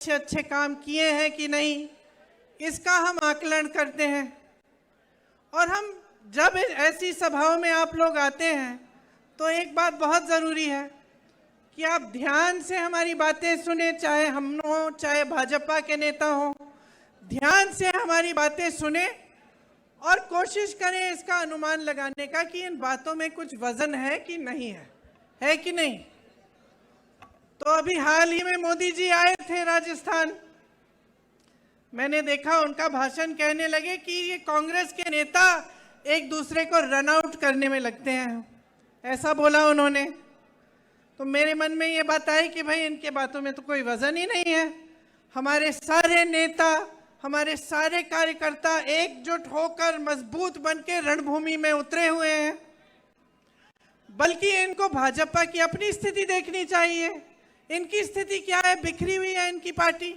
अच्छे अच्छे काम किए हैं कि नहीं, इसका हम आकलन करते हैं। और हम जब ऐसी सभाओं में आप लोग आते हैं तो एक बात बहुत ज़रूरी है कि आप ध्यान से हमारी बातें सुने, चाहे हम हो चाहे भाजपा के नेता हो, ध्यान से हमारी बातें सुने और कोशिश करें इसका अनुमान लगाने का कि इन बातों में कुछ वजन है कि नहीं है कि नहीं। तो अभी हाल ही में मोदी जी आए थे राजस्थान, मैंने देखा उनका भाषण, कहने लगे कि ये कांग्रेस के नेता एक दूसरे को रन आउट करने में लगते हैं, ऐसा बोला उन्होंने। तो मेरे मन में ये बात आई कि भाई इनके बातों में तो कोई वजन ही नहीं है। हमारे सारे नेता, हमारे सारे कार्यकर्ता एकजुट होकर मजबूत बनकर रणभूमि में उतरे हुए हैं। बल्कि इनको भाजपा की अपनी स्थिति देखनी चाहिए। इनकी स्थिति क्या है? बिखरी हुई है इनकी पार्टी।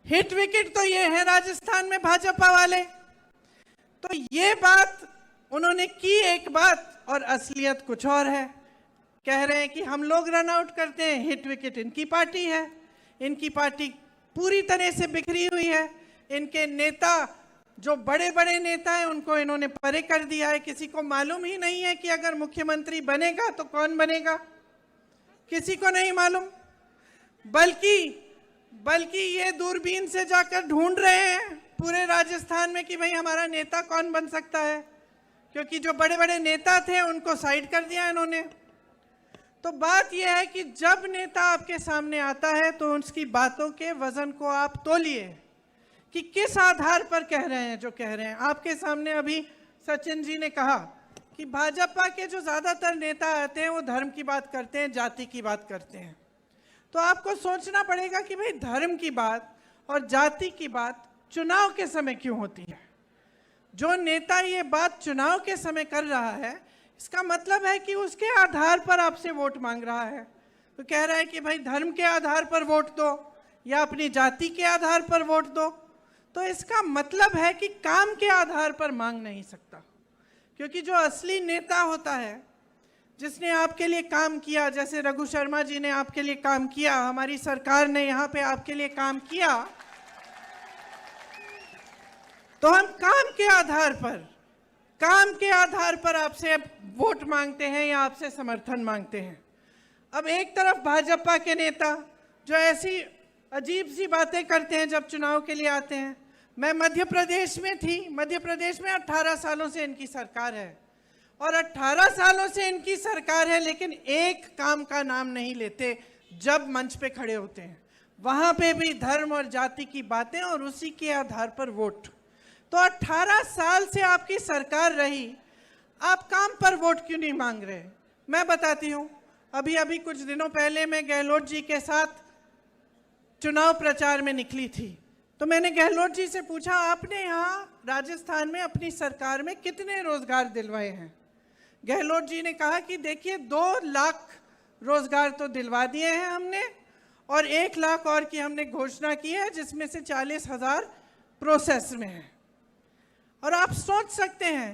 हिट विकेट तो ये है राजस्थान में भाजपा वाले। तो ये बात उन्होंने की एक बात, और असलियत कुछ और है। कह रहे हैं कि हम लोग रन आउट करते हैं, हिट विकेट इनकी पार्टी है। इनकी पार्टी पूरी तरह से बिखरी हुई है। इनके नेता, जो बड़े बड़े नेता हैं, उनको इन्होंने परे कर दिया है। किसी को मालूम ही नहीं है कि अगर मुख्यमंत्री बनेगा तो कौन बनेगा, किसी को नहीं मालूम। बल्कि ये दूरबीन से जाकर ढूंढ रहे हैं पूरे राजस्थान में कि भाई हमारा नेता कौन बन सकता है, क्योंकि जो बड़े बड़े नेता थे उनको साइड कर दिया इन्होंने। तो बात यह है कि जब नेता आपके सामने आता है तो उसकी बातों के वजन को आप तोलिए कि किस आधार पर कह रहे हैं जो कह रहे हैं। आपके सामने अभी सचिन जी ने कहा कि भाजपा के जो ज़्यादातर नेता आते हैं वो धर्म की बात करते हैं, जाति की बात करते हैं। तो आपको सोचना पड़ेगा कि भाई धर्म की बात और जाति की बात चुनाव के समय क्यों होती है। जो नेता ये बात चुनाव के समय कर रहा है, इसका मतलब है कि उसके आधार पर आपसे वोट मांग रहा है। तो कह रहा है कि भाई धर्म के आधार पर वोट दो या अपनी जाति के आधार पर वोट दो। तो इसका मतलब है कि काम के आधार पर मांग नहीं सकता, क्योंकि जो असली नेता होता है, जिसने आपके लिए काम किया, जैसे रघु शर्मा जी ने आपके लिए काम किया, हमारी सरकार ने यहाँ पे आपके लिए काम किया, तो हम काम के आधार पर आपसे वोट मांगते हैं या आपसे समर्थन मांगते हैं। अब एक तरफ भाजपा के नेता जो ऐसी अजीब सी बातें करते हैं जब चुनाव के लिए आते हैं। मैं मध्य प्रदेश में थी, मध्य प्रदेश में 18 सालों से इनकी सरकार है, और 18 सालों से इनकी सरकार है, लेकिन एक काम का नाम नहीं लेते। जब मंच पे खड़े होते हैं वहां पे भी धर्म और जाति की बातें और उसी के आधार पर वोट। तो 18 साल से आपकी सरकार रही, आप काम पर वोट क्यों नहीं मांग रहे? मैं बताती हूँ। अभी कुछ दिनों पहले मैं गहलोत जी के साथ चुनाव प्रचार में निकली थी, तो मैंने गहलोत जी से पूछा, आपने यहाँ राजस्थान में अपनी सरकार में कितने रोजगार दिलवाए हैं? गहलोत जी ने कहा कि देखिए 2 लाख रोजगार तो दिलवा दिए हैं हमने, और 1 लाख और की हमने घोषणा की है, जिसमें से 40,000 प्रोसेस में है। और आप सोच सकते हैं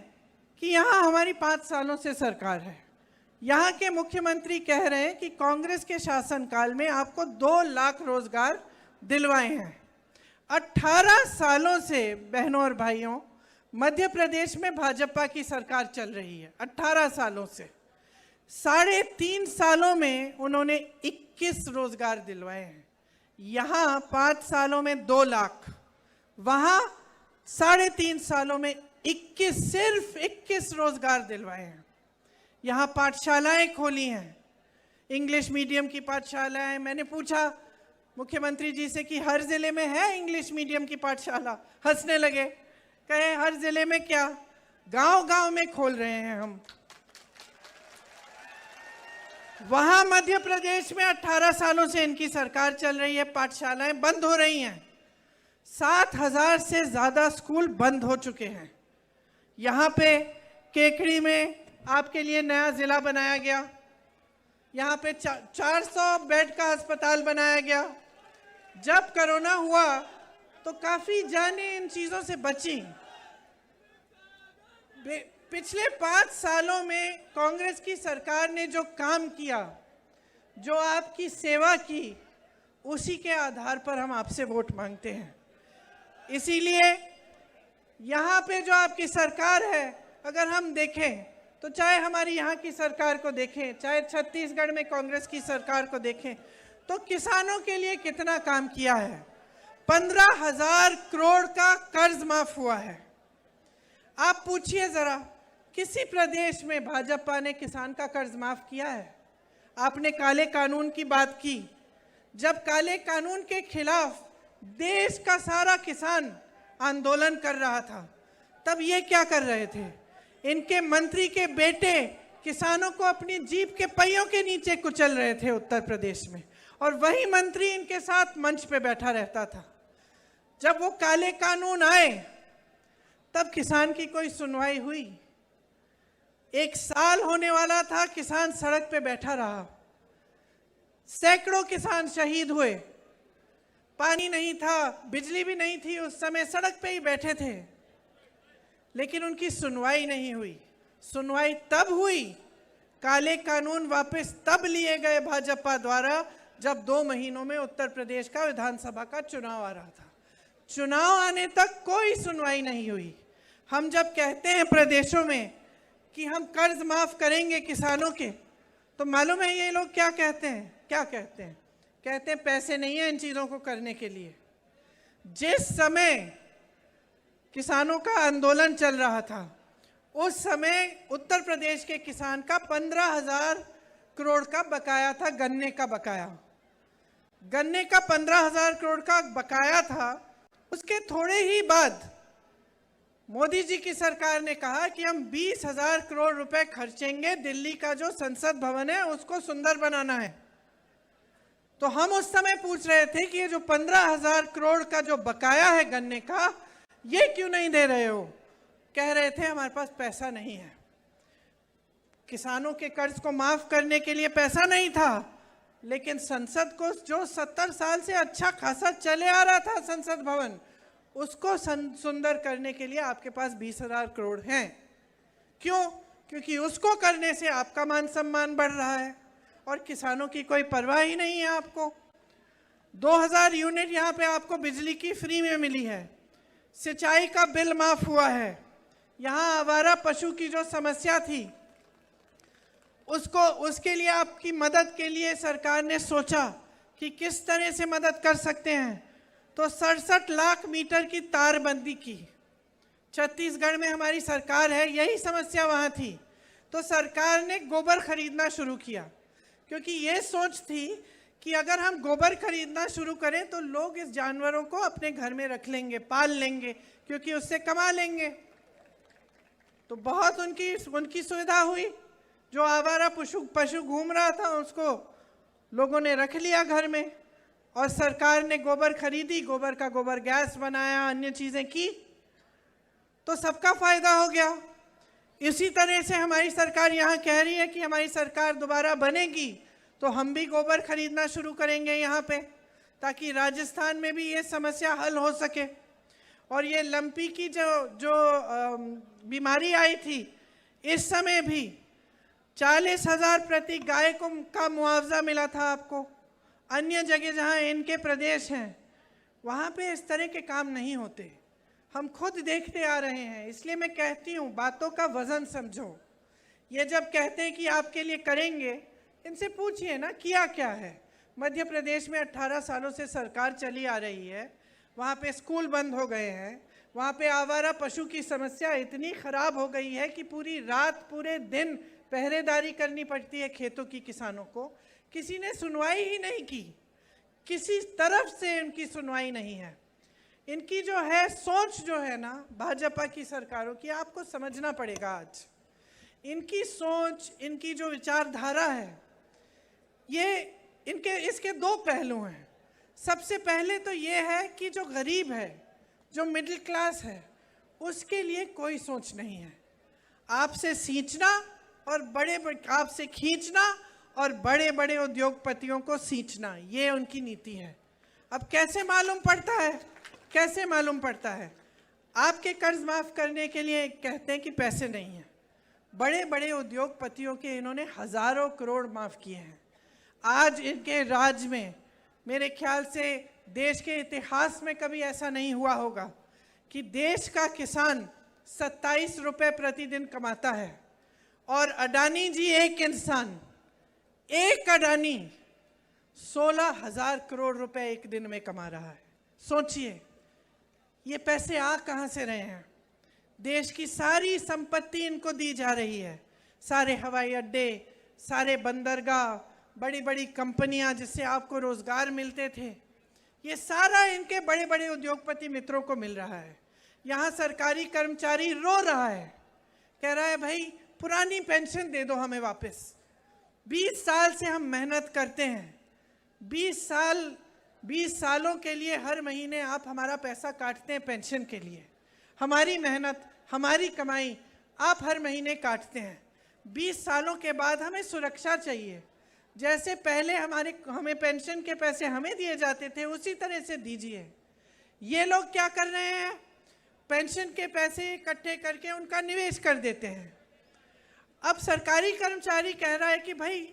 कि यहाँ हमारी 5 सालों से सरकार है, यहाँ के मुख्यमंत्री कह रहे हैं कि कांग्रेस के शासनकाल में आपको 2 लाख रोजगार दिलवाए हैं। 18 सालों से बहनों और भाइयों मध्य प्रदेश में भाजपा की सरकार चल रही है। 18 सालों से 3.5 सालों में उन्होंने 21 रोजगार दिलवाए हैं। यहाँ 5 सालों में 2 लाख, वहाँ 3.5 सालों में 21, सिर्फ 21 रोजगार दिलवाए हैं। यहाँ पाठशालाएं खोली हैं, इंग्लिश मीडियम की पाठशालाएं। मैंने पूछा मुख्यमंत्री जी से कि हर जिले में है इंग्लिश मीडियम की पाठशाला? हंसने लगे, कहे हर जिले में क्या, गांव-गांव में खोल रहे हैं हम। वहां मध्य प्रदेश में 18 सालों से इनकी सरकार चल रही है, पाठशालाएं बंद हो रही हैं। 7,000 से ज्यादा स्कूल बंद हो चुके हैं। यहाँ पे केकड़ी में आपके लिए नया जिला बनाया गया, यहाँ पे 400 बेड का अस्पताल बनाया गया। जब कोरोना हुआ तो काफी जाने इन चीजों से बची। पिछले 5 सालों में कांग्रेस की सरकार ने जो काम किया, जो आपकी सेवा की, उसी के आधार पर हम आपसे वोट मांगते हैं। इसीलिए यहाँ पे जो आपकी सरकार है, अगर हम देखें तो चाहे हमारी यहाँ की सरकार को देखें, चाहे छत्तीसगढ़ में कांग्रेस की सरकार को देखें, तो किसानों के लिए कितना काम किया है। 15,000 करोड़ का कर्ज माफ हुआ है। आप पूछिए जरा, किसी प्रदेश में भाजपा ने किसान का कर्ज माफ किया है? आपने काले कानून की बात की। जब काले कानून के खिलाफ देश का सारा किसान आंदोलन कर रहा था, तब ये क्या कर रहे थे? इनके मंत्री के बेटे किसानों को अपनी जीप के पहियों के नीचे कुचल रहे थे उत्तर प्रदेश में, और वही मंत्री इनके साथ मंच पे बैठा रहता था। जब वो काले कानून आए, तब किसान की कोई सुनवाई हुई? 1 साल होने वाला था, किसान सड़क पे बैठा रहा। सैकड़ों किसान शहीद हुए। पानी नहीं था, बिजली भी नहीं थी, उस समय सड़क पे ही बैठे थे, लेकिन उनकी सुनवाई नहीं हुई। सुनवाई तब हुई, काले कानून वापस तब लिए गए भाजपा द्वारा, जब 2 महीनों में उत्तर प्रदेश का विधानसभा का चुनाव आ रहा था। चुनाव आने तक कोई सुनवाई नहीं हुई। हम जब कहते हैं प्रदेशों में कि हम कर्ज माफ करेंगे किसानों के, तो मालूम है ये लोग क्या कहते हैं? क्या कहते हैं? कहते हैं पैसे नहीं है इन चीज़ों को करने के लिए। जिस समय किसानों का आंदोलन चल रहा था, उस समय उत्तर प्रदेश के किसान का 15,000 करोड़ का बकाया था, गन्ने का बकाया। गन्ने का 15,000 करोड़ का बकाया था। उसके थोड़े ही बाद मोदी जी की सरकार ने कहा कि हम 20,000 करोड़ रुपए खर्चेंगे, दिल्ली का जो संसद भवन है उसको सुंदर बनाना है। तो हम उस समय पूछ रहे थे कि ये जो 15,000 करोड़ का जो बकाया है गन्ने का, ये क्यों नहीं दे रहे हो? कह रहे थे हमारे पास पैसा नहीं है। किसानों के कर्ज को माफ करने के लिए पैसा नहीं था, लेकिन संसद को जो 70 साल से अच्छा खासा चले आ रहा था संसद भवन, उसको सुंदर करने के लिए आपके पास 20,000 करोड़ हैं। क्यों? क्योंकि उसको करने से आपका मान सम्मान बढ़ रहा है और किसानों की कोई परवाह ही नहीं है आपको। 2000 यूनिट यहाँ पे आपको बिजली की फ्री में मिली है। सिंचाई का बिल माफ हुआ है। यहाँ आवारा पशु की जो समस्या थी, उसके लिए आपकी मदद के लिए सरकार ने सोचा कि किस तरह से मदद कर सकते हैं, तो 67 लाख मीटर की तारबंदी की। छत्तीसगढ़ में हमारी सरकार है, यही समस्या वहाँ थी, तो सरकार ने गोबर खरीदना शुरू किया, क्योंकि ये सोच थी कि अगर हम गोबर खरीदना शुरू करें तो लोग इस जानवरों को अपने घर में रख लेंगे, पाल लेंगे, क्योंकि उससे कमा लेंगे। तो बहुत उनकी सुविधा हुई। जो आवारा पशु घूम रहा था उसको लोगों ने रख लिया घर में, और सरकार ने गोबर खरीदी, गोबर का गोबर गैस बनाया, अन्य चीज़ें की, तो सबका फायदा हो गया। इसी तरह से हमारी सरकार यहाँ कह रही है कि हमारी सरकार दोबारा बनेगी तो हम भी गोबर खरीदना शुरू करेंगे यहाँ पे, ताकि राजस्थान में भी ये समस्या हल हो सके। और ये लंपी की जो बीमारी आई थी, इस समय भी 40,000 प्रति गाय का मुआवजा मिला था आपको। अन्य जगह जहाँ इनके प्रदेश हैं, वहाँ पे इस तरह के काम नहीं होते। हम खुद देखते आ रहे हैं, इसलिए मैं कहती हूँ बातों का वजन समझो। ये जब कहते हैं कि आपके लिए करेंगे, इनसे पूछिए ना किया क्या है। मध्य प्रदेश में 18 सालों से सरकार चली आ रही है, वहाँ पे स्कूल बंद हो गए हैं, वहाँ पे आवारा पशु की समस्या इतनी खराब हो गई है कि पूरी रात पूरे दिन पहरेदारी करनी पड़ती है खेतों की किसानों को। किसी ने सुनवाई ही नहीं की, किसी तरफ से इनकी सुनवाई नहीं है। इनकी जो है सोच जो है ना भाजपा की सरकारों की, आपको समझना पड़ेगा आज। इनकी सोच, इनकी जो विचारधारा है, ये इसके 2 पहलू हैं। सबसे पहले तो ये है कि जो गरीब है, जो मिडिल क्लास है, उसके लिए कोई सोच नहीं है। आपसे सींचना और आपसे खींचना और बड़े बड़े उद्योगपतियों को सींचना, ये उनकी नीति है। अब कैसे मालूम पड़ता है? कैसे मालूम पड़ता है? आपके कर्ज माफ करने के लिए कहते हैं कि पैसे नहीं हैं। बड़े बड़े उद्योगपतियों के इन्होंने हजारों करोड़ माफ किए हैं। आज इनके राज में मेरे ख्याल से देश के इतिहास में कभी ऐसा नहीं हुआ होगा कि देश का किसान 27 रुपए प्रतिदिन कमाता है और अडानी जी एक इंसान, एक अडानी 16,000 करोड़ रुपए एक दिन में कमा रहा है। सोचिए ये पैसे आ कहाँ से रहे हैं? देश की सारी संपत्ति इनको दी जा रही है, सारे हवाई अड्डे, सारे बंदरगाह, बड़ी बड़ी कंपनियां जिससे आपको रोजगार मिलते थे, ये सारा इनके बड़े बड़े उद्योगपति मित्रों को मिल रहा है। यहाँ सरकारी कर्मचारी रो रहा है, कह रहा है भाई पुरानी पेंशन दे दो हमें वापस। 20 साल से हम मेहनत करते हैं, 20 सालों के लिए हर महीने आप हमारा पैसा काटते हैं पेंशन के लिए। हमारी मेहनत, हमारी कमाई आप हर महीने काटते हैं। 20 सालों के बाद हमें सुरक्षा चाहिए। जैसे पहले हमें पेंशन के पैसे हमें दिए जाते थे उसी तरह से दीजिए। ये लोग क्या कर रहे हैं? पेंशन के पैसे इकट्ठे करके उनका निवेश कर देते हैं। अब सरकारी कर्मचारी कह रहा है कि भाई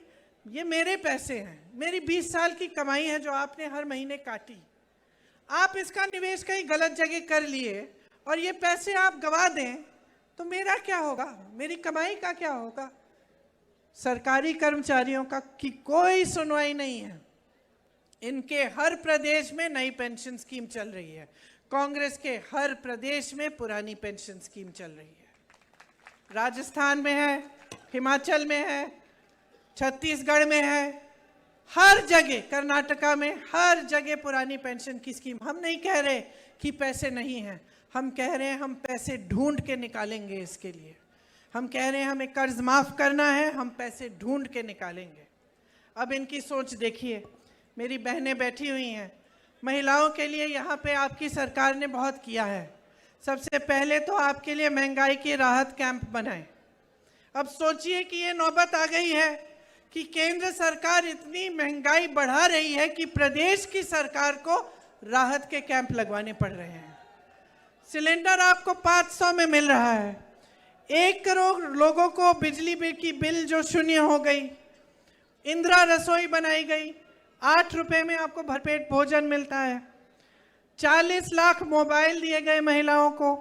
ये मेरे पैसे हैं, मेरी 20 साल की कमाई है जो आपने हर महीने काटी, आप इसका निवेश कहीं गलत जगह कर लिए और ये पैसे आप गवा दें तो मेरा क्या होगा, मेरी कमाई का क्या होगा? सरकारी कर्मचारियों की कोई सुनवाई नहीं है। इनके हर प्रदेश में नई पेंशन स्कीम चल रही है, कांग्रेस के हर प्रदेश में पुरानी पेंशन स्कीम चल रही है। राजस्थान में है, हिमाचल में है, छत्तीसगढ़ में है, हर जगह, कर्नाटका में हर जगह पुरानी पेंशन की स्कीम। हम नहीं कह रहे कि पैसे नहीं हैं, हम कह रहे हैं हम पैसे ढूंढ के निकालेंगे इसके लिए। हम कह रहे हैं हमें कर्ज माफ करना है, हम पैसे ढूंढ के निकालेंगे। अब इनकी सोच देखिए। मेरी बहनें बैठी हुई हैं, महिलाओं के लिए यहाँ पे आपकी सरकार ने बहुत किया है। सबसे पहले तो आपके लिए महंगाई की राहत कैंप बनाए। अब सोचिए कि ये नौबत आ गई है कि केंद्र सरकार इतनी महंगाई बढ़ा रही है कि प्रदेश की सरकार को राहत के कैंप लगवाने पड़ रहे हैं। सिलेंडर आपको 500 में मिल रहा है, 1 करोड़ लोगों को बिजली बिल की बिल जो शून्य हो गई, इंदिरा रसोई बनाई गई, 8 रुपए में आपको भरपेट भोजन मिलता है, 40 लाख मोबाइल दिए गए महिलाओं को,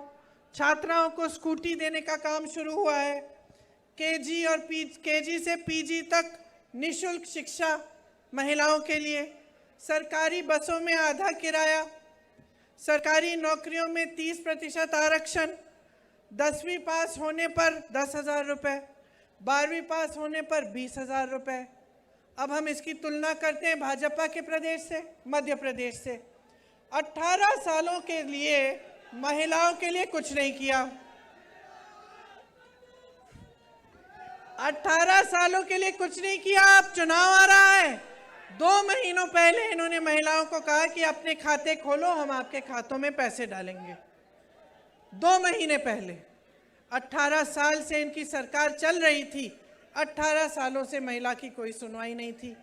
छात्राओं को स्कूटी देने का काम शुरू हुआ है, केजी से पीजी तक निःशुल्क शिक्षा महिलाओं के लिए, सरकारी बसों में आधा किराया, सरकारी नौकरियों में 30% आरक्षण, 10वीं पास होने पर 10,000 रुपये, 12वीं पास होने पर 20,000 रुपये। अब हम इसकी तुलना करते हैं भाजपा के प्रदेश से, मध्य प्रदेश से। 18 सालों के लिए महिलाओं के लिए कुछ नहीं किया। 18 सालों के लिए कुछ नहीं किया। अब चुनाव आ रहा है, 2 महीनों पहले इन्होंने महिलाओं को कहा कि अपने खाते खोलो, हम आपके खातों में पैसे डालेंगे। 2 महीने पहले। 18 साल से इनकी सरकार चल रही थी, 18 सालों से महिला की कोई सुनवाई नहीं थी।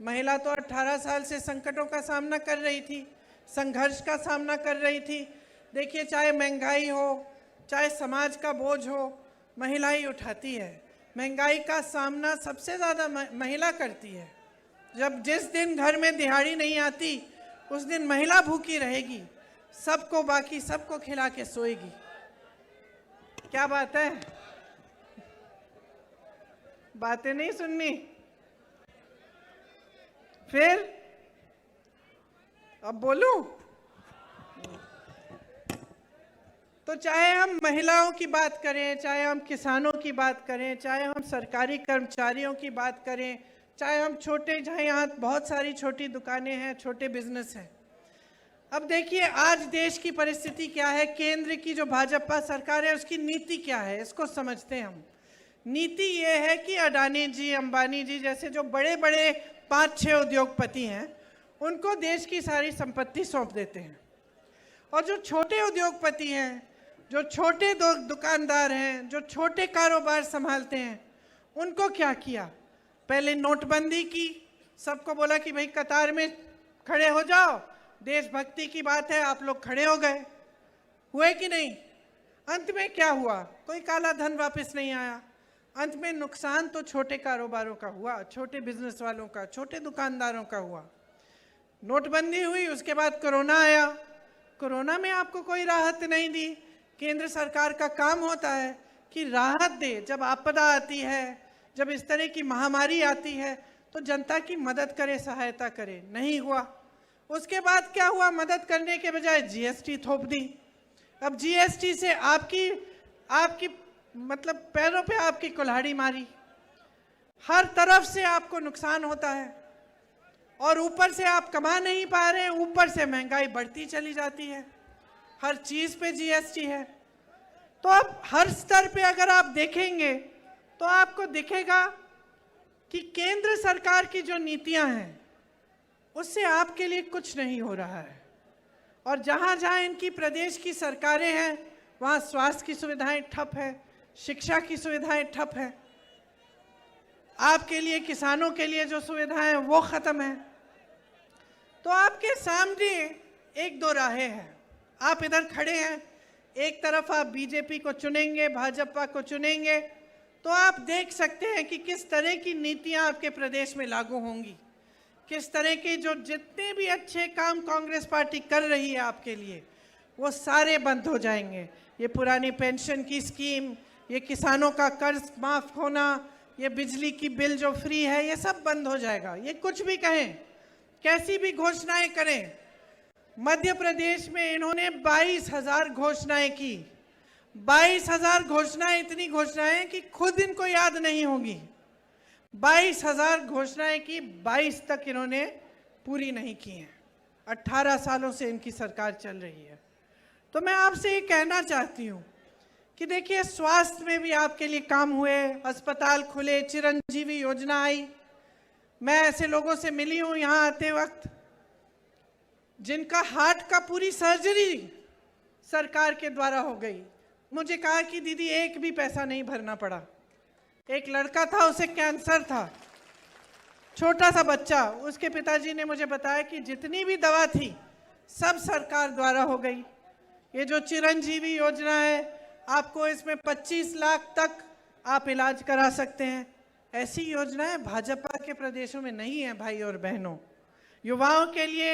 महिला तो 18 साल से संकटों का सामना कर रही थी, संघर्ष का सामना कर रही थी। देखिए, चाहे महंगाई हो, चाहे समाज का बोझ हो, महिला ही उठाती है। महंगाई का सामना सबसे ज़्यादा महिला करती है। जिस दिन घर में दिहाड़ी नहीं आती उस दिन महिला भूखी रहेगी, सबको बाकी सबको खिला के सोएगी। क्या बात है? बातें नहीं सुननी? फिर अब बोलूं? तो चाहे हम महिलाओं की बात करें, चाहे हम किसानों की बात करें, चाहे हम सरकारी कर्मचारियों की बात करें, चाहे हम छोटे, जहाँ यहाँ बहुत सारी छोटी दुकानें हैं, छोटे बिजनेस हैं। अब देखिए आज देश की परिस्थिति क्या है, केंद्र की जो भाजपा सरकार है उसकी नीति क्या है, इसको समझते हैं हम। नीति ये है कि अडानी जी, अंबानी जी जैसे जो बड़े बड़े 5-6 उद्योगपति हैं उनको देश की सारी संपत्ति सौंप देते हैं, और जो छोटे उद्योगपति हैं, जो छोटे दुकानदार हैं, जो छोटे कारोबार संभालते हैं, उनको क्या किया? पहले नोटबंदी की, सबको बोला कि भाई कतार में खड़े हो जाओ, देशभक्ति की बात है, आप लोग खड़े हो गए। हुए कि नहीं? अंत में क्या हुआ? कोई काला धन वापस नहीं आया। अंत में नुकसान तो छोटे कारोबारों का हुआ, छोटे बिजनेस वालों का, छोटे दुकानदारों का हुआ। नोटबंदी हुई, उसके बाद कोरोना आया। कोरोना में आपको कोई राहत नहीं दी। केंद्र सरकार का काम होता है कि राहत दे। जब आपदा आती है, जब इस तरह की महामारी आती है, तो जनता की मदद करे, सहायता करे। नहीं हुआ। उसके बाद क्या हुआ? मदद करने के बजाय जीएसटी थोप दी। अब जीएसटी से आपकी मतलब पैरों पे आपकी कुल्हाड़ी मारी। हर तरफ से आपको नुकसान होता है और ऊपर से आप कमा नहीं पा रहे हैं, ऊपर से महंगाई बढ़ती चली जाती है। हर चीज पे जीएसटी है। तो अब हर स्तर पे अगर आप देखेंगे तो आपको दिखेगा कि केंद्र सरकार की जो नीतियां हैं उससे आपके लिए कुछ नहीं हो रहा है। और जहां जहां इनकी प्रदेश की सरकारें हैं वहां स्वास्थ्य की सुविधाएं ठप है, शिक्षा की सुविधाएं ठप है, आपके लिए, किसानों के लिए जो सुविधाएं हैं वो खत्म है। तो आपके सामने एक दो राहें हैं। आप इधर खड़े हैं, एक तरफ आप बीजेपी को चुनेंगे, भाजपा को चुनेंगे, तो आप देख सकते हैं कि किस तरह की नीतियां आपके प्रदेश में लागू होंगी, किस तरह के जो जितने भी अच्छे काम कांग्रेस पार्टी कर रही है आपके लिए, वो सारे बंद हो जाएंगे। ये पुरानी पेंशन की स्कीम, ये किसानों का कर्ज माफ होना, ये बिजली की बिल जो फ्री है, ये सब बंद हो जाएगा। ये कुछ भी कहें, कैसी भी घोषणाएं करें। मध्य प्रदेश में इन्होंने 22,000 घोषणाएं की। 22,000 घोषणाएं, इतनी घोषणाएं कि खुद इनको याद नहीं होगी। 22,000 घोषणाएं की, 22 तक इन्होंने पूरी नहीं की हैं। 18 सालों से इनकी सरकार चल रही है। तो मैं आपसे ये कहना चाहती हूँ कि देखिए, स्वास्थ्य में भी आपके लिए काम हुए, अस्पताल खुले, चिरंजीवी योजना आई। मैं ऐसे लोगों से मिली हूँ यहाँ आते वक्त जिनका हार्ट का पूरी सर्जरी सरकार के द्वारा हो गई। मुझे कहा कि दीदी एक भी पैसा नहीं भरना पड़ा। एक लड़का था, उसे कैंसर था, छोटा सा बच्चा, उसके पिताजी ने मुझे बताया कि जितनी भी दवा थी सब सरकार द्वारा हो गई। ये जो चिरंजीवी योजना है, आपको इसमें 25 लाख तक आप इलाज करा सकते हैं। ऐसी योजनाएं भाजपा के प्रदेशों में नहीं है भाई और बहनों। युवाओं के लिए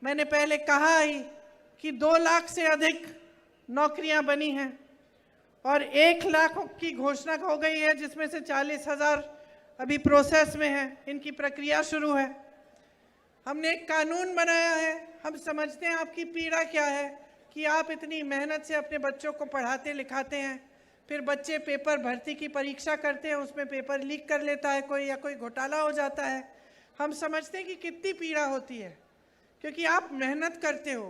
मैंने पहले कहा ही कि 2 लाख से अधिक नौकरियां बनी हैं और 1 लाख की घोषणा हो गई है, जिसमें से 40,000 अभी प्रोसेस में है, इनकी प्रक्रिया शुरू है। हमने एक कानून बनाया है। हम समझते हैं आपकी पीड़ा क्या है कि आप इतनी मेहनत से अपने बच्चों को पढ़ाते लिखाते हैं, फिर बच्चे पेपर भर्ती की परीक्षा करते हैं, उसमें पेपर लीक कर लेता है कोई, या कोई घोटाला हो जाता है। हम समझते हैं कि कितनी पीड़ा होती है, क्योंकि आप मेहनत करते हो,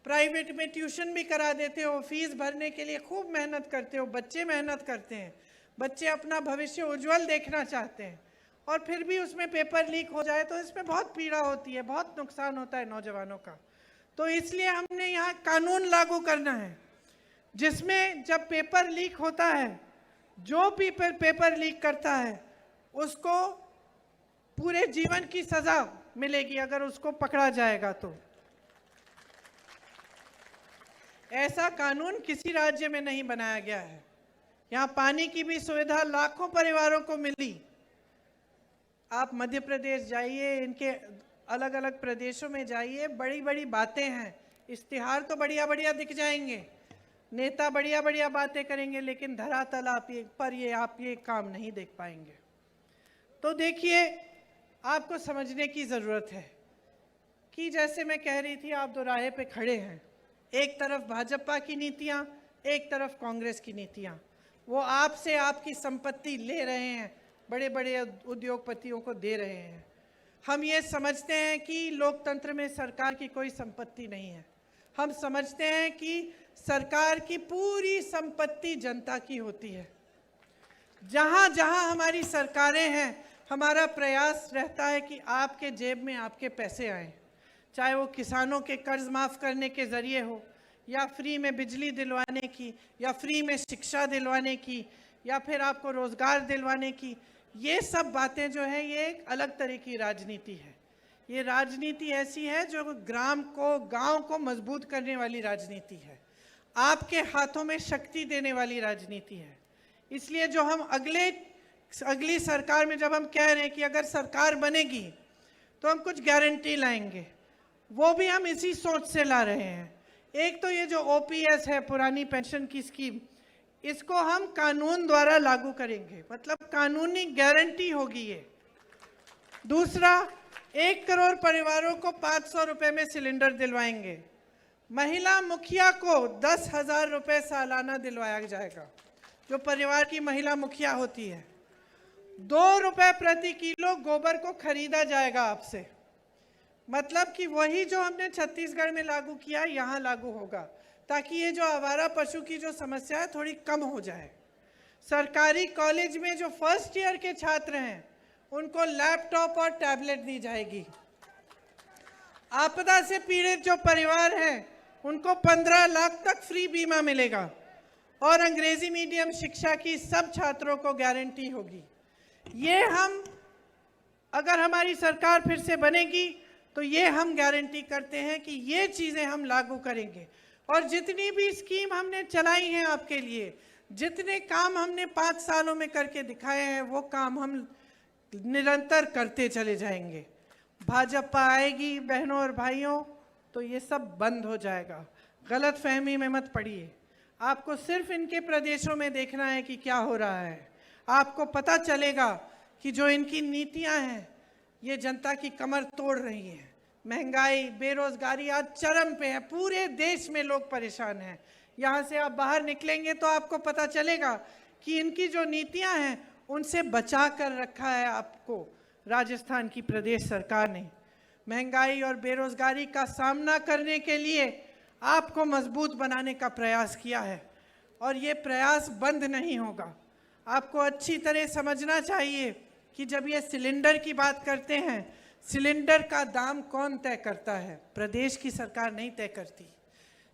प्राइवेट में ट्यूशन भी करा देते हो, फीस भरने के लिए खूब मेहनत करते हो, बच्चे मेहनत करते हैं, बच्चे अपना भविष्य उज्जवल देखना चाहते हैं, और फिर भी उसमें पेपर लीक हो जाए तो इसमें बहुत पीड़ा होती है, बहुत नुकसान होता है नौजवानों का। तो इसलिए हमने यहाँ कानून लागू करना है जिसमें जब पेपर लीक होता है, जो भी पेपर लीक करता है उसको पूरे जीवन की सजा मिलेगी अगर उसको पकड़ा जाएगा तो। ऐसा कानून किसी राज्य में नहीं बनाया गया है। यहाँ पानी की भी सुविधा लाखों परिवारों को मिली। आप मध्य प्रदेश जाइए, इनके अलग अलग प्रदेशों में जाइए, बड़ी बड़ी बातें हैं, इश्तिहार तो बढ़िया बढ़िया दिख जाएंगे, नेता बढ़िया बढ़िया बातें करेंगे, लेकिन धरातल आप ये काम नहीं देख पाएंगे। तो देखिए, आपको समझने की ज़रूरत है कि जैसे मैं कह रही थी, आप दोराहे पे खड़े हैं। एक तरफ भाजपा की नीतियां, एक तरफ कांग्रेस की नीतियां। वो आपसे आपकी संपत्ति ले रहे हैं, बड़े बड़े उद्योगपतियों को दे रहे हैं। हम ये समझते हैं कि लोकतंत्र में सरकार की कोई संपत्ति नहीं है। हम समझते हैं कि सरकार की पूरी संपत्ति जनता की होती है। जहाँ जहाँ हमारी सरकारें हैं, हमारा प्रयास रहता है कि आपके जेब में आपके पैसे आएँ, चाहे वो किसानों के कर्ज माफ़ करने के ज़रिए हो, या फ्री में बिजली दिलवाने की, या फ्री में शिक्षा दिलवाने की, या फिर आपको रोज़गार दिलवाने की। ये सब बातें जो है, ये एक अलग तरह की राजनीति है। ये राजनीति ऐसी है जो ग्राम को, गांव को मजबूत करने वाली राजनीति है, आपके हाथों में शक्ति देने वाली राजनीति है। इसलिए जो हम अगली सरकार में जब हम कह रहे हैं कि अगर सरकार बनेगी तो हम कुछ गारंटी लाएंगे, वो भी हम इसी सोच से ला रहे हैं। एक तो ये जो ओपीएस है, पुरानी पेंशन की स्कीम, इसको हम कानून द्वारा लागू करेंगे, मतलब कानूनी गारंटी होगी ये। दूसरा, 1 करोड़ परिवारों को 500 रुपए में सिलेंडर दिलवाएंगे। महिला मुखिया को 10,000 रुपए सालाना दिलवाया जाएगा, जो परिवार की महिला मुखिया होती है। 2 रुपए प्रति किलो गोबर को खरीदा जाएगा आपसे, मतलब कि वही जो हमने छत्तीसगढ़ में लागू किया यहाँ लागू होगा, ताकि ये जो आवारा पशु की जो समस्या है थोड़ी कम हो जाए। सरकारी कॉलेज में जो फर्स्ट ईयर के छात्र हैं उनको लैपटॉप और टैबलेट दी जाएगी। आपदा से पीड़ित जो परिवार हैं उनको 15 लाख तक फ्री बीमा मिलेगा और अंग्रेजी मीडियम शिक्षा की सब छात्रों को गारंटी होगी। ये हम, अगर हमारी सरकार फिर से बनेगी तो ये हम गारंटी करते हैं कि ये चीज़ें हम लागू करेंगे। और जितनी भी स्कीम हमने चलाई हैं आपके लिए, जितने काम हमने 5 सालों में करके दिखाए हैं, वो काम हम निरंतर करते चले जाएंगे। भाजपा आएगी बहनों और भाइयों तो ये सब बंद हो जाएगा। गलत फहमी में मत पड़िए। आपको सिर्फ इनके प्रदेशों में देखना है कि क्या हो रहा है। आपको पता चलेगा कि जो इनकी नीतियां हैं ये जनता की कमर तोड़ रही हैं। महंगाई, बेरोजगारी आज चरम पे है, पूरे देश में लोग परेशान हैं। यहाँ से आप बाहर निकलेंगे तो आपको पता चलेगा कि इनकी जो नीतियां हैं उनसे बचा कर रखा है आपको राजस्थान की प्रदेश सरकार ने। महंगाई और बेरोजगारी का सामना करने के लिए आपको मजबूत बनाने का प्रयास किया है और ये प्रयास बंद नहीं होगा। आपको अच्छी तरह समझना चाहिए कि जब ये सिलेंडर की बात करते हैं, सिलेंडर का दाम कौन तय करता है? प्रदेश की सरकार नहीं तय करती।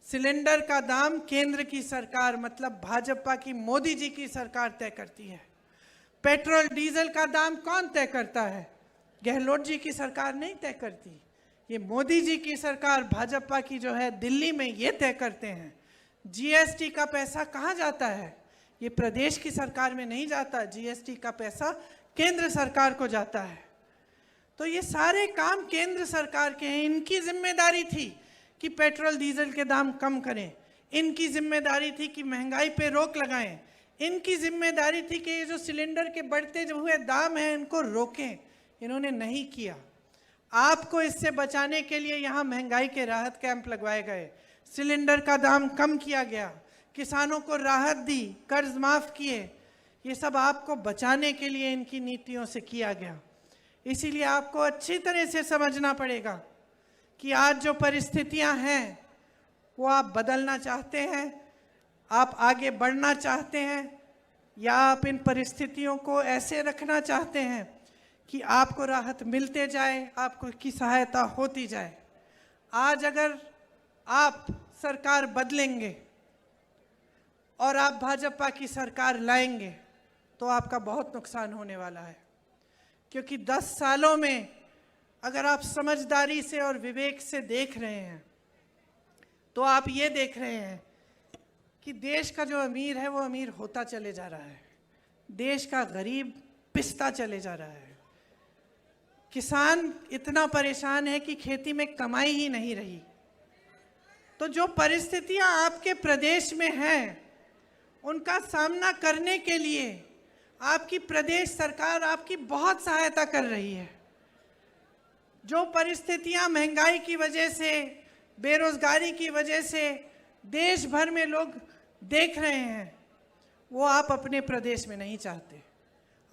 सिलेंडर का दाम केंद्र की सरकार, मतलब भाजपा की मोदी जी की सरकार तय करती है। पेट्रोल डीजल का दाम कौन तय करता है? गहलोत जी की सरकार नहीं तय करती, ये मोदी जी की सरकार भाजपा की जो है दिल्ली में ये तय करते हैं। जीएसटी का पैसा कहाँ जाता है? ये प्रदेश की सरकार में नहीं जाता, जीएसटी का पैसा केंद्र सरकार को जाता है। तो ये सारे काम केंद्र सरकार के हैं। इनकी जिम्मेदारी थी कि पेट्रोल डीजल के दाम कम करें, इनकी जिम्मेदारी थी कि महंगाई पे रोक लगाएं, इनकी जिम्मेदारी थी कि ये जो सिलेंडर के बढ़ते जो हुए दाम हैं इनको रोकें। इन्होंने नहीं किया। आपको इससे बचाने के लिए यहाँ महंगाई के राहत कैंप लगवाए गए, सिलेंडर का दाम कम किया गया, किसानों को राहत दी, कर्ज माफ किए। ये सब आपको बचाने के लिए इनकी नीतियों से किया गया। इसीलिए आपको अच्छी तरह से समझना पड़ेगा कि आज जो परिस्थितियां हैं वो आप बदलना चाहते हैं, आप आगे बढ़ना चाहते हैं, या आप इन परिस्थितियों को ऐसे रखना चाहते हैं कि आपको राहत मिलते जाए, आपको की सहायता होती जाए। आज अगर आप सरकार बदलेंगे और आप भाजपा की सरकार लाएंगे तो आपका बहुत नुकसान होने वाला है, क्योंकि 10 सालों में अगर आप समझदारी से और विवेक से देख रहे हैं तो आप ये देख रहे हैं कि देश का जो अमीर है वो अमीर होता चले जा रहा है, देश का गरीब पिसता चले जा रहा है। किसान इतना परेशान है कि खेती में कमाई ही नहीं रही। तो जो परिस्थितियां आपके प्रदेश में हैं उनका सामना करने के लिए आपकी प्रदेश सरकार आपकी बहुत सहायता कर रही है। जो परिस्थितियां महंगाई की वजह से, बेरोजगारी की वजह से देश भर में लोग देख रहे हैं वो आप अपने प्रदेश में नहीं चाहते।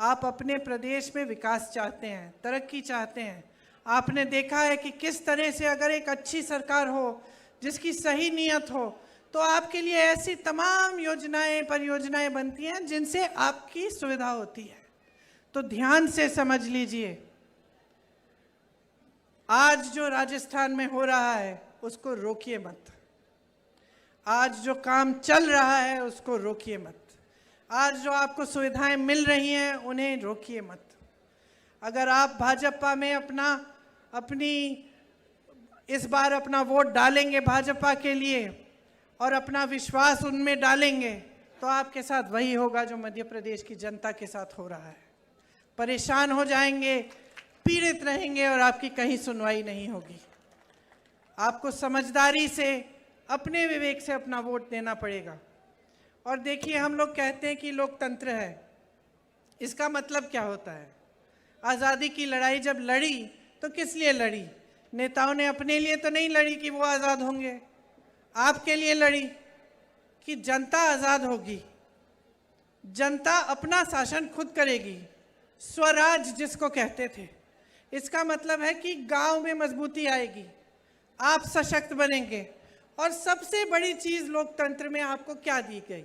आप अपने प्रदेश में विकास चाहते हैं, तरक्की चाहते हैं। आपने देखा है कि किस तरह से अगर एक अच्छी सरकार हो जिसकी सही नीयत हो तो आपके लिए ऐसी तमाम योजनाएं, परियोजनाएं बनती हैं जिनसे आपकी सुविधा होती है। तो ध्यान से समझ लीजिए, आज जो राजस्थान में हो रहा है उसको रोकिए मत। आज जो काम चल रहा है उसको रोकिए मत। आज जो आपको सुविधाएं मिल रही हैं उन्हें रोकिए मत। अगर आप भाजपा में इस बार अपना वोट डालेंगे भाजपा के लिए और अपना विश्वास उनमें डालेंगे तो आपके साथ वही होगा जो मध्य प्रदेश की जनता के साथ हो रहा है। परेशान हो जाएंगे, पीड़ित रहेंगे और आपकी कहीं सुनवाई नहीं होगी। आपको समझदारी से, अपने विवेक से अपना वोट देना पड़ेगा। और देखिए, हम लोग कहते हैं कि लोकतंत्र है, इसका मतलब क्या होता है? आज़ादी की लड़ाई जब लड़ी तो किस लिए लड़ी? नेताओं ने अपने लिए तो नहीं लड़ी कि वो आज़ाद होंगे, आपके लिए लड़ी कि जनता आज़ाद होगी, जनता अपना शासन खुद करेगी, स्वराज जिसको कहते थे। इसका मतलब है कि गांव में मजबूती आएगी, आप सशक्त बनेंगे। और सबसे बड़ी चीज़ लोकतंत्र में आपको क्या दी गई?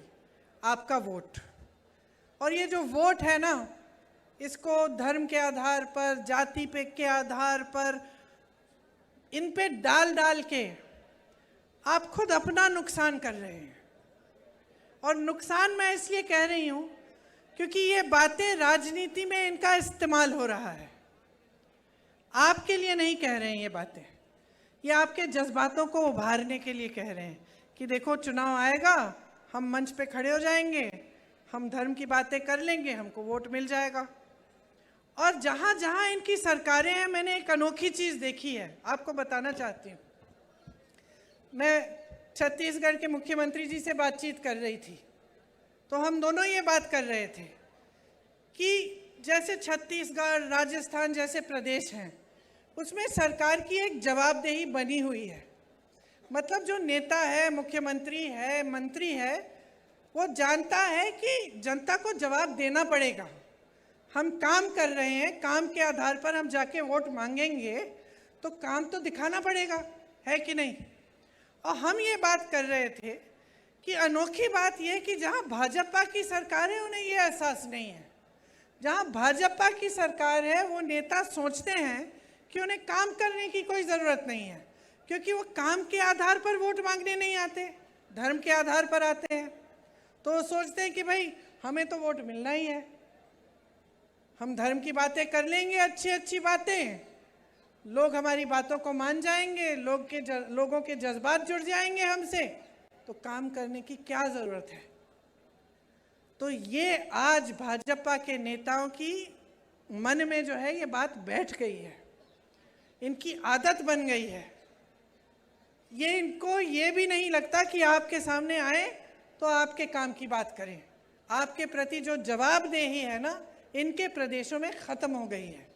आपका वोट। और ये जो वोट है ना, इसको धर्म के आधार पर, जाति पे के आधार पर, इन पे डाल डाल के आप खुद अपना नुकसान कर रहे हैं। और नुकसान मैं इसलिए कह रही हूं क्योंकि ये बातें राजनीति में इनका इस्तेमाल हो रहा है। आपके लिए नहीं कह रहे हैं ये बातें, ये आपके जज्बातों को उभारने के लिए कह रहे हैं कि देखो चुनाव आएगा, हम मंच पे खड़े हो जाएंगे, हम धर्म की बातें कर लेंगे, हमको वोट मिल जाएगा। और जहाँ जहाँ इनकी सरकारें हैं, मैंने एक अनोखी चीज़ देखी है, आपको बताना चाहती हूँ। मैं छत्तीसगढ़ के मुख्यमंत्री जी से बातचीत कर रही थी, तो हम दोनों ये बात कर रहे थे कि जैसे छत्तीसगढ़, राजस्थान जैसे प्रदेश हैं, उसमें सरकार की एक जवाबदेही बनी हुई है। मतलब जो नेता है, मुख्यमंत्री है, मंत्री है, वो जानता है कि जनता को जवाब देना पड़ेगा। हम काम कर रहे हैं, काम के आधार पर हम जाके वोट मांगेंगे तो काम तो दिखाना पड़ेगा, है कि नहीं? और हम ये बात कर रहे थे कि अनोखी बात यह कि जहाँ भाजपा की सरकार है उन्हें ये एहसास नहीं है। जहाँ भाजपा की सरकार है वो नेता सोचते हैं कि उन्हें काम करने की कोई ज़रूरत नहीं है, क्योंकि वो काम के आधार पर वोट मांगने नहीं आते, धर्म के आधार पर आते हैं। तो वो सोचते हैं कि भाई हमें तो वोट मिलना ही है, हम धर्म की बातें कर लेंगे, अच्छी अच्छी बातें, लोग हमारी बातों को मान जाएंगे, लोगों के जज्बात जुड़ जाएंगे हमसे, तो काम करने की क्या ज़रूरत है? तो ये आज भाजपा के नेताओं की मन में जो है ये बात बैठ गई है, इनकी आदत बन गई है। ये इनको ये भी नहीं लगता कि आपके सामने आए तो आपके काम की बात करें। आपके प्रति जो जवाबदेही है ना, इनके प्रदेशों में ख़त्म हो गई है।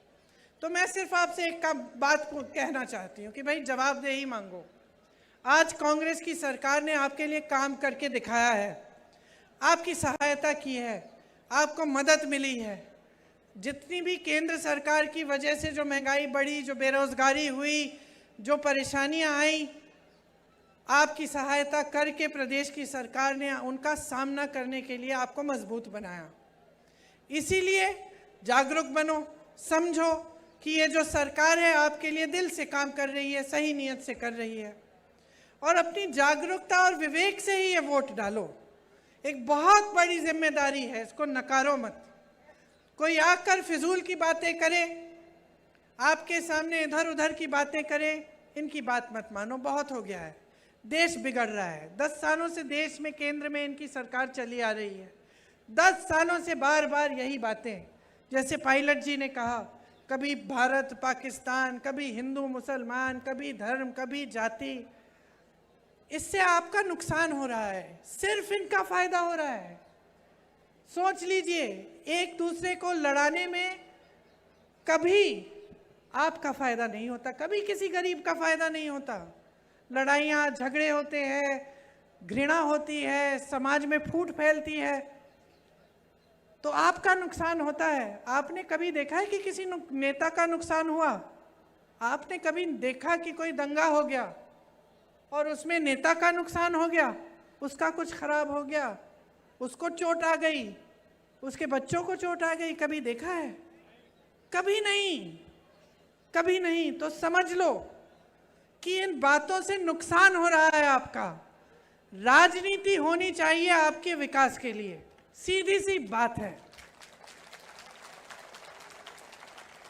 तो मैं सिर्फ आपसे एक बात कहना चाहती हूँ कि भाई जवाबदेही मांगो। आज कांग्रेस की सरकार ने आपके लिए काम करके दिखाया है, आपकी सहायता की है, आपको मदद मिली है। जितनी भी केंद्र सरकार की वजह से जो महंगाई बढ़ी, जो बेरोजगारी हुई, जो परेशानियां आई, आपकी सहायता करके प्रदेश की सरकार ने उनका सामना करने के लिए आपको मजबूत बनाया। इसीलिए जागरूक बनो, समझो कि ये जो सरकार है आपके लिए दिल से काम कर रही है, सही नीयत से कर रही है, और अपनी जागरूकता और विवेक से ही ये वोट डालो। एक बहुत बड़ी जिम्मेदारी है, इसको नकारो मत। कोई आकर फिजूल की बातें करे, आपके सामने इधर उधर की बातें करे, इनकी बात मत मानो, बहुत हो गया है। देश बिगड़ रहा है। 10 सालों से देश में केंद्र में इनकी सरकार चली आ रही है। 10 सालों से बार बार यही बातें, जैसे पायलट जी ने कहा, कभी भारत पाकिस्तान, कभी हिंदू मुसलमान, कभी धर्म, कभी जाति। इससे आपका नुकसान हो रहा है, सिर्फ इनका फायदा हो रहा है। सोच लीजिए, एक दूसरे को लड़ाने में कभी आपका फायदा नहीं होता, कभी किसी गरीब का फायदा नहीं होता। लड़ाइयाँ झगड़े होते हैं, घृणा होती है, समाज में फूट फैलती है, तो आपका नुकसान होता है। आपने कभी देखा है कि किसी नेता का नुकसान हुआ? आपने कभी देखा कि कोई दंगा हो गया और उसमें नेता का नुकसान हो गया, उसका कुछ खराब हो गया, उसको चोट आ गई, उसके बच्चों को चोट आ गई? कभी देखा है? कभी नहीं, कभी नहीं। तो समझ लो कि इन बातों से नुकसान हो रहा है आपका। राजनीति होनी चाहिए आपके विकास के लिए, सीधी सी बात है।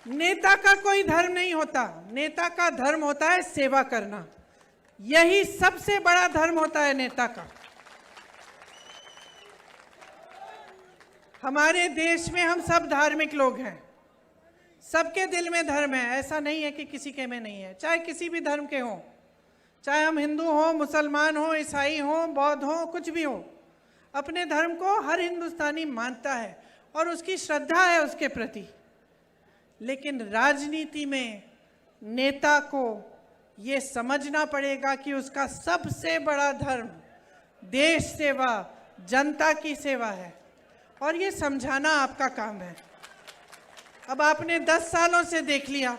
नेता का कोई धर्म नहीं होता, नेता का धर्म होता है सेवा करना। यही सबसे बड़ा धर्म होता है नेता का। हमारे देश में हम सब धार्मिक लोग हैं, सबके दिल में धर्म है, ऐसा नहीं है कि किसी के में नहीं है, चाहे किसी भी धर्म के हों। चाहे हम हिंदू हो, मुसलमान हो, ईसाई हो, बौद्ध हो, कुछ भी हो, अपने धर्म को हर हिंदुस्तानी मानता है और उसकी श्रद्धा है उसके प्रति। लेकिन राजनीति में नेता को ये समझना पड़ेगा कि उसका सबसे बड़ा धर्म देश सेवा, जनता की सेवा है, और ये समझाना आपका काम है। अब आपने 10 सालों से देख लिया,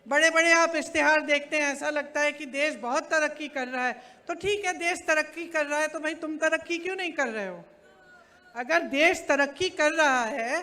बड़े बड़े आप इश्तिहार देखते हैं, ऐसा लगता है कि देश बहुत तरक्की कर रहा है। तो ठीक है, देश तरक्की कर रहा है तो भाई तुम तरक्की क्यों नहीं कर रहे हो? अगर देश तरक्की कर रहा है